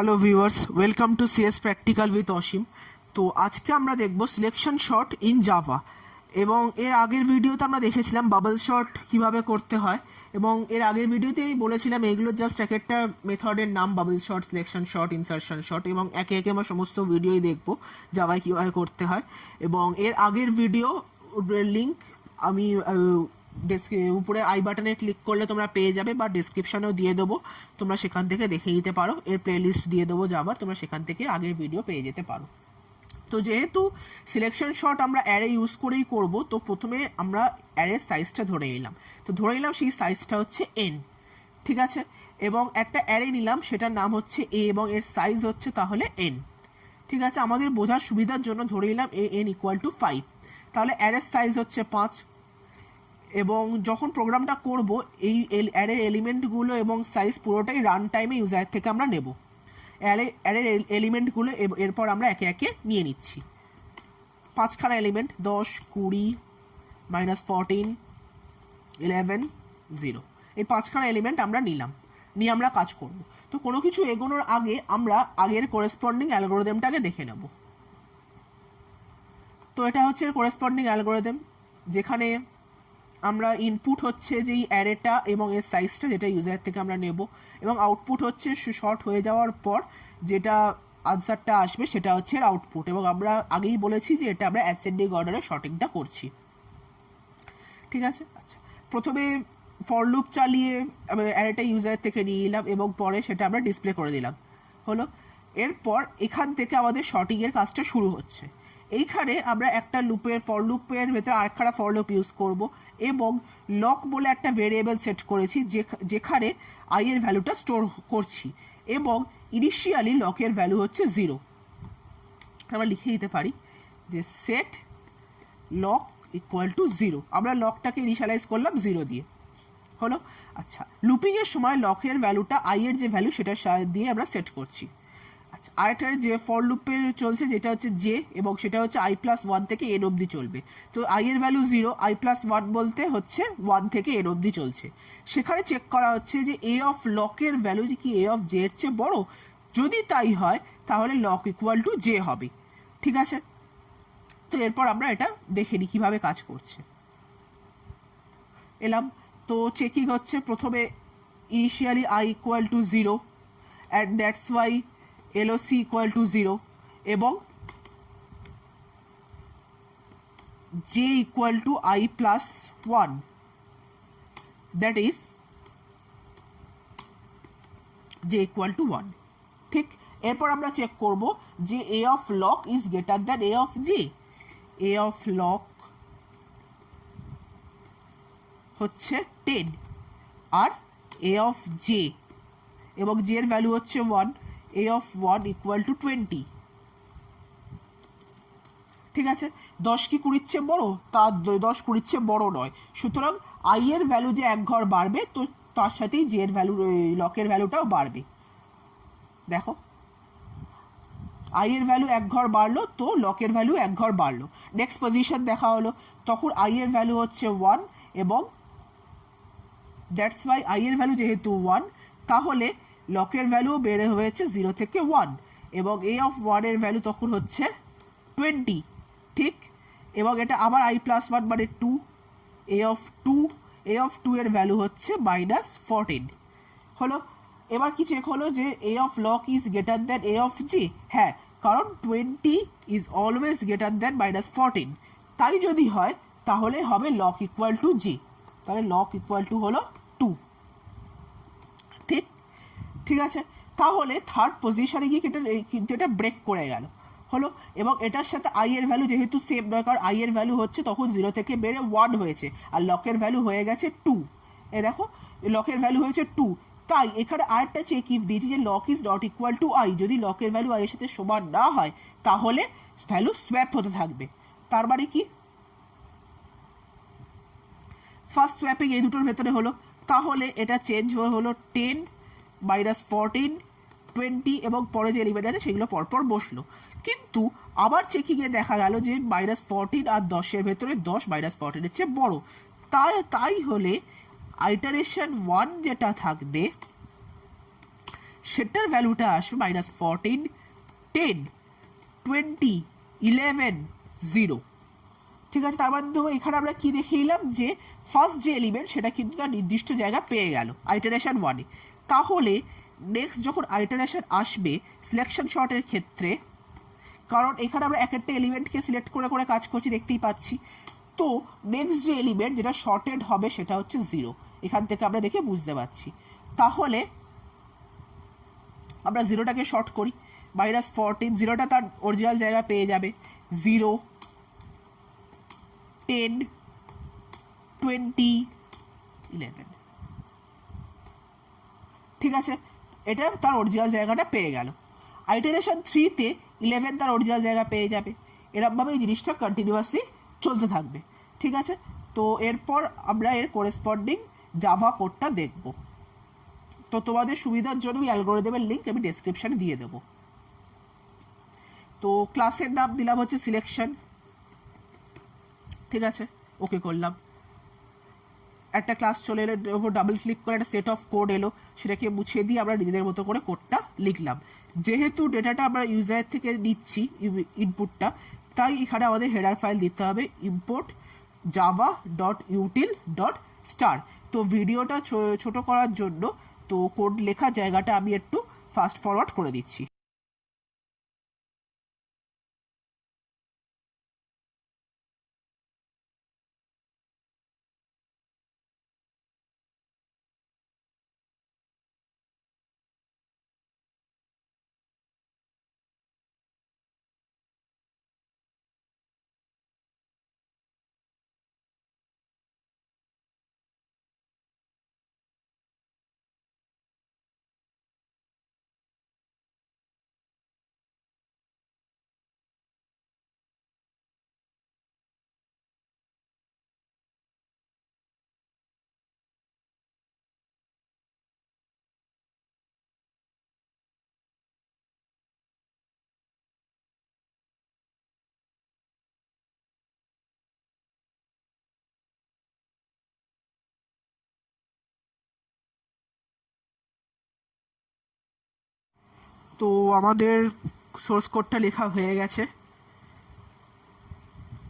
Hello viewers, welcome to CS practical with Asim. তো আজকে আমরা দেখব সিলেকশন শর্ট ইন জাভা। এবং এর আগের ভিডিওতে আমরা দেখেছিলাম বাবল শর্ট কিভাবে করতে হয়, এবং এর আগের ভিডিওতে আমি বলেছিলাম এগুলো জাস্ট এক একটা মেথডের নাম, bubble short, selection short, insertion short, এবং একে একে আমরা সমস্ত ভিডিওই দেখব জাভায় কীভাবে করতে হয়। এবং এর আগের ভিডিও লিঙ্ক আমি উপরে আই বাটনে ক্লিক করলে তোমরা পেয়ে যাবে, বা ডেসক্রিপশনেও দিয়ে দেবো, তোমরা সেখান থেকে দেখে নিতে পারো। এর প্লেলিস্ট দিয়ে দেবো যাবার, তোমরা সেখান থেকে আগের ভিডিও পেয়ে যেতে পারো। তো যেহেতু সিলেকশন শর্ট আমরা অ্যারে ইউজ করেই করব, তো প্রথমে আমরা অ্যারের সাইজটা ধরে নিলাম। তো ধরে নিলাম সেই সাইজটা হচ্ছে n, ঠিক আছে। এবং একটা অ্যারে নিলাম, সেটার নাম হচ্ছে a, এবং এর সাইজ হচ্ছে তাহলে n, ঠিক আছে। আমাদের বোঝার সুবিধার জন্য ধরে নিলাম n = 5। তাহলে অ্যারের সাইজ হচ্ছে 5। এবং যখন প্রোগ্রামটা করব, এই অ্যারের এলিমেন্টগুলো এবং সাইজ পুরোটাই রান টাইমে ইউজার থেকে আমরা নেব। অ্যারের এলিমেন্টগুলো এরপর আমরা একে একে নিয়ে নিচ্ছি। 5খানা এলিমেন্ট, 10, 20, -14, 11, 0, এই 5খানা এলিমেন্ট আমরা নিয়ে আমরা কাজ করব। তো কোনো কিছু এগোনোর আগে আমরা আগের করেসপন্ডিং অ্যালগোরিদমটাকে দেখে নেব। তো এটা হচ্ছে করেসপন্ডিং অ্যালগোরিদম, যেখানে আমরা ইনপুট হচ্ছে যে অ্যারেটা এবং এর সাইজটা, যেটা ইউজার থেকে আমরা নেব, এবং আউটপুট হচ্ছে শর্ট হয়ে যাওয়ার পর যেটা আনসারটা আসবে সেটা হচ্ছে এর আউটপুট। এবং আমরা আগেই বলেছি যে এটা আমরা অ্যাসেন্ডিং অর্ডারে শর্টিংটা করছি, ঠিক আছে। আচ্ছা, প্রথমে ফর লুপ চালিয়ে অ্যারেটা ইউজার থেকে নিয়ে নিলাম, এবং পরে সেটা আমরা ডিসপ্লে করে দিলাম, হলো। এরপর এখান থেকে আমাদের শর্টিংয়ের কাজটা শুরু হচ্ছে। এইখানে আমরা একটা ফর লুপের ভেতরে আরেকখানা ফর লুপ ইউজ করব, এবং লক বলে একটা ভেরিয়েবল সেট করেছি যেখানে আই এর ভ্যালুটা স্টোর করছি, এবং ইনিশিয়ালি লকের ভ্যালু হচ্ছে 0। আমরা লিখে দিতে পারি যে সেট লক = 0। আমরা লকটাকে ইনিশিয়ালাইজ করলাম 0 দিয়ে, হলো। আচ্ছা, লুপিংয়ের সময় লকের ভ্যালুটা আই এর যে ভ্যালু সেটা দিয়ে আমরা সেট করছি। আচ্ছা, আরেকটা যে ফর লুপের চলছে যেটা হচ্ছে জে, এবং সেটা হচ্ছে i+1 থেকে n অবধি চলবে। তো i এর ভ্যালু 0, i+1 বলতে হচ্ছে 1 থেকে n অবধি চলছে। সেখানে চেক করা হচ্ছে যে a অফ লকের ভ্যালু কি a অফ জে এর চেয়ে বড়। যদি তাই হয় তাহলে লক = j হবে, ঠিক আছে। তো এরপর আমরা এটা দেখে নিই কীভাবে কাজ করছে। এলাম, তো চেকিং হচ্ছে। প্রথমে initially i = 0, and that's why LOC = 0, এবং j = i+1, that is j = 1, ঠিক। এরপর আমরা চেক করব যে a of lock is greater than a of j। a of lock হচ্ছে 10, আর a of j, এবং j এর ভ্যালু হচ্ছে 1, a of 1 = 20, ঠিক আছে। 10 কি 20 চেয়ে বড়? তা 10 20 চেয়ে বড় নয়। সুতরাং i এর ভ্যালু যে এক ঘর বাড়বে, তো তার সাথেই j এর ভ্যালু, লকের ভ্যালুটাও বাড়বে। দেখো, i এর ভ্যালু এক ঘর বাড়লো, তো লকের ভ্যালু এক ঘর বাড়লো। নেক্সট পজিশন দেখা হলো, তখন i এর ভ্যালু হচ্ছে 1, এবং দ্যাটস ওয়াই i এর ভ্যালু যেহেতু 1, তাহলে লকের ভ্যালু বেড়ে হয়েছে 0 থেকে 1, এবং a of 1 এর ভ্যালু তখন হচ্ছে 20, ঠিক। এবং এটা আবার i+1 মানে 2, a of 2 এর ভ্যালু হচ্ছে -14, হলো। এবার কি চেক হলো যে a of lock is greater than a of j। হ্যাঁ, কারণ 20 is always greater than -14, তাই যদি হয় তাহলে হবে লক = j। তাহলে লক = হলো 2, ঠিক, ঠিক আছে। তাহলে থার্ড পজিশনে গিয়ে কিন্তু এটা ব্রেক করে গেল, হলো। এবং এটার সাথে i এর ভ্যালু যেহেতু সেম নয়, কারণ i এর ভ্যালু হচ্ছে তখন 0 থেকে বেড়ে 1 হয়েছে, আর লকের ভ্যালু হয়ে গেছে 2। দেখো, লকের ভ্যালু হয়েছে 2, তাই এখানে আরেকটা চেক ইফ দিয়েছি যে lock is not equal to i। যদি লকের ভ্যালু i এর সাথে সমান না হয় তাহলে ভ্যালু সোয়াপ হতে থাকবে। তার মানে কি, ফার্স্ট সোয়াপিং এই দুটোর ভেতরে হলো, তাহলে এটা চেঞ্জ হলো 10, -14, 20, এবং পরে যে এলিমেন্ট আছে সেগুলো পরপর বসলো। কিন্তু আবার চেকিংয়ে দেখা গেল যে -14 আর 10 এর ভেতরে 10 -14 এর চেয়ে বড়। তাই হলে আইটারেশন 1 যেটা থাকবে সেটার ভ্যালুটা আসবে -14, 10, 20, 11, 0। ঠিক আছে, তার মানে দেখো এখানে আমরা কি দেখে নিলাম যে ফার্স্ট যে এলিমেন্ট সেটা কিন্তু তার নির্দিষ্ট জায়গা পেয়ে গেল আইটারেশন 1-এ। তাহলে নেক্সট যখন আইটারেশন আসবে সিলেকশন শর্টের ক্ষেত্রে, কারণ এখানে আমরা এক একটা এলিমেন্টকে সিলেক্ট করে করে কাজ করছি দেখতেই পাচ্ছি, তো নেক্সট যে এলিমেন্ট যেটা শর্টেড হবে সেটা হচ্ছে 0। এখান থেকে আমরা দেখে বুঝতে পারছি। তাহলে আমরা 0টাকে শর্ট করি, -14, 0টা তার অরিজিনাল জায়গা পেয়ে যাবে, 0, 10, 20, 11। ঠিক আছে, এটা তার অরিজিনাল জায়গাটা পেয়ে গেল। আইটারেশন 3-তে 11 তার অরিজিনাল জায়গা পেয়ে যাবে। এরকমভাবে এই জিনিসটা কন্টিনিউয়াসলি চলতে থাকবে। ঠিক আছে, তো এরপর আমরা এর করেসপন্ডিং জাভা কোডটা দেখব। তো তোমাদের সুবিধার জন্য এই অ্যালগরিদমের লিঙ্ক আমি ডেসক্রিপশনে দিয়ে দেবো। তো ক্লাসের নাম দিলাম হচ্ছে সিলেকশন। ঠিক আছে, ওকে করলাম। একটা ক্লাস চলে এলো, ওপর ডাবল ক্লিক করে একটা সেট অফ কোড এলো, সেটাকে মুছে দিয়ে আমরা নিজেদের মতো করে কোডটা লিখলাম। যেহেতু ডেটাটা আমরা ইউজার থেকে নিচ্ছি ইনপুটটা, তাই এখানে আমাদের হেডার ফাইল দিতে হবে import java.util.star। তো ভিডিওটা ছোট করার জন্য তো কোড লেখার জায়গাটা আমি একটু ফাস্ট ফরওয়ার্ড করে দিচ্ছি। তো আমাদের সোর্স কোডটা লেখা হয়ে গেছে।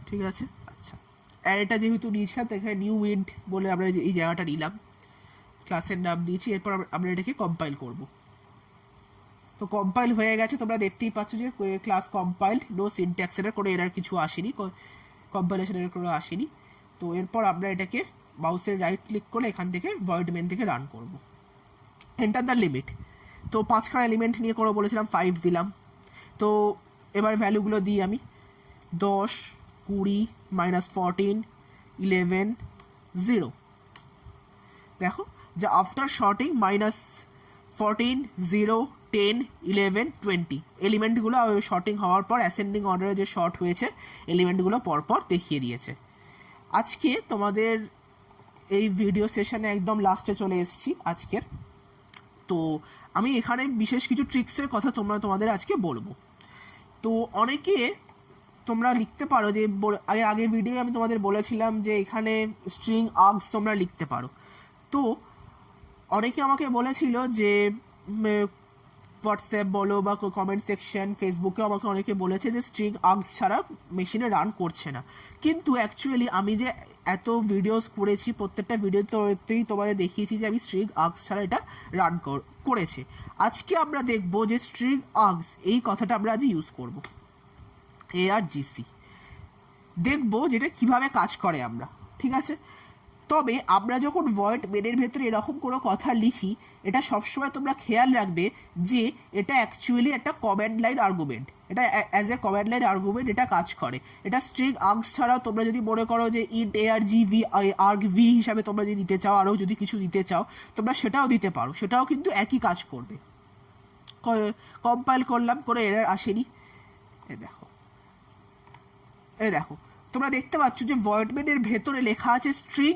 ঠিক আছে, আচ্ছা, অ্যারেটা যেহেতু নিয়েছিলাম তো এখানে নিউ উইন্ড বলে আমরা এই জায়গাটা নিলাম, ক্লাসের নাম দিয়েছি। এরপর আমরা এটাকে কম্পাইল করব। তো কম্পাইল হয়ে গেছে, তোমরা দেখতেই পাচ্ছ যে ক্লাস কম্পাইলড, নো সিনট্যাক্স, এর কোনো এরার কিছু আসেনি, কম্পাইলেশনের কোনো আসেনি। তো এরপর আমরা এটাকে মাউসের রাইট ক্লিক করে এখান থেকে ভয়েড মেন থেকে রান করব। Enter the limit. তো 5খানা এলিমেন্ট নিয়ে করবো বলেছিলাম, 5 দিলাম। তো এবার ভ্যালুগুলো দিই আমি, 10, 20, -14, 11, 0। দেখো যে আফটার শর্টিং -14, 0, 10, 11, 20 এলিমেন্টগুলো শর্টিং হওয়ার পর অ্যাসেন্ডিং অর্ডারে যে শর্ট হয়েছে এলিমেন্টগুলো পরপর দেখিয়ে দিয়েছে। আজকে তোমাদের এই ভিডিও সেশনে একদম লাস্টে চলে এসেছি আজকের। তো আমি এখানে বিশেষ কিছু ট্রিক্সের কথা তোমাদের আজকে বলবো। তো অনেকে তোমরা লিখতে পারো যে আগের ভিডিও আমি তোমাদের বলেছিলাম যে এখানে স্ট্রিং আর্গস তোমরা লিখতে পারো। তো অনেকে আমাকে বলেছিল যে হোয়াটসঅ্যাপ বলো বা কমেন্ট সেকশন ফেসবুকে আমাকে অনেকে বলেছে যে স্ট্রিং আর্গস ছাড়া মেশিনে রান করছে না। কিন্তু অ্যাকচুয়ালি আমি যে এত ভিডিওস করেছি প্রত্যেকটা ভিডিওতেই তোমাদের দেখিয়েছি যে আমি স্ট্রিং আর্গস ছাড়া এটা রান করেছে। আজকে আমরা দেখব যে স্ট্রিং আর্গস এই কথাটা আমরা আজ ইউজ করব, ARGC দেখব যেটা কিভাবে কাজ করে আমরা। ঠিক আছে, তবে আমরা যখন ভয়েড মেনের ভেতরে এরকম কোনো কথা লিখি এটা সবসময় তোমরা খেয়াল রাখবে যে এটা অ্যাকচুয়ালি একটা কমান্ড লাইন আর্গুমেন্ট, এটা as a command line argument এটা কাজ করে। এটা স্ট্রিং আর্গস ছাড়াও তোমরা যদি মনে করো যে ইন্ট ARGV argv হিসাবে তোমরা যদি দিতে চাও, আরও যদি কিছু দিতে চাও তোমরা সেটাও দিতে পারো, সেটাও কিন্তু একই কাজ করবে। কম্পাইল করলাম, করে এরর আসেনি। দেখো তোমরা দেখতে পাচ্ছ যে ভয়েড মেনের ভেতরে লেখা আছে স্ট্রিং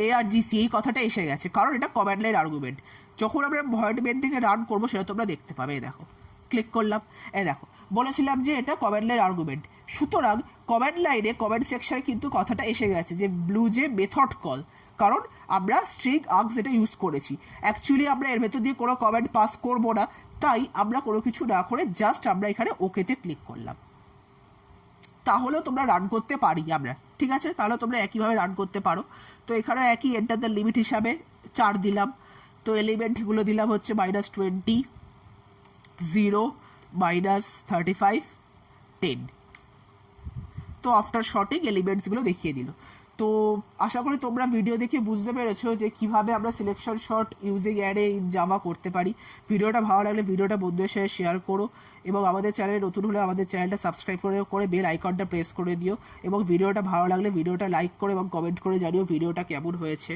ARGC, এই কথাটা এসে গেছে কারণ এটা কমান্ড লাইন আর্গুমেন্ট। যখন আমরা ভয়েড মেন থেকে রান করবো সেটা তোমরা দেখতে পাবে। দেখো ক্লিক করলাম, দেখো বলেছিলাম যে এটা কমান্ড লাইন আর্গুমেন্ট, সুতরাং কমান্ড লাইনে কমান্ড সেকশনে কিন্তু কথাটা এসে গেছে যে ব্লু যে মেথড কল, কারণ আমরা স্ট্রিং আর্গস এটা ইউজ করেছি। অ্যাকচুয়ালি আমরা এর ভেতর দিয়ে কোনো কমান্ড পাস করবো না, তাই আমরা কোনো কিছু না করে জাস্ট আমরা এখানে ওকেতে ক্লিক করলাম। তাহলেও তোমরা রান করতে পারি আমরা, ঠিক আছে? তাহলে তোমরা একইভাবে রান করতে পারো। তো এখানে একই এন্টার দ্য লিমিট হিসাবে 4 দিলাম। তো এলিমেন্টগুলো দিলাম হচ্ছে -20, 0, -35, 10। তো আফটার শর্টিং এলিমেন্টসগুলো দেখিয়ে দিল। তো আশা করি তোমরা ভিডিও দেখে বুঝতে পেরেছো যে কিভাবে আমরা selection short using array in Java করতে পারি। ভিডিওটা ভালো লাগলে ভিডিওটা বন্ধুদের সাথে শেয়ার করো, এবং আমাদের চ্যানেলে নতুন হলে আমাদের চ্যানেলটা সাবস্ক্রাইব করে বেল আইকনটা প্রেস করে দিও, এবং ভিডিওটা ভালো লাগলে ভিডিওটা লাইক করো এবং কমেন্ট করে জানিও ভিডিওটা কেমন হয়েছে।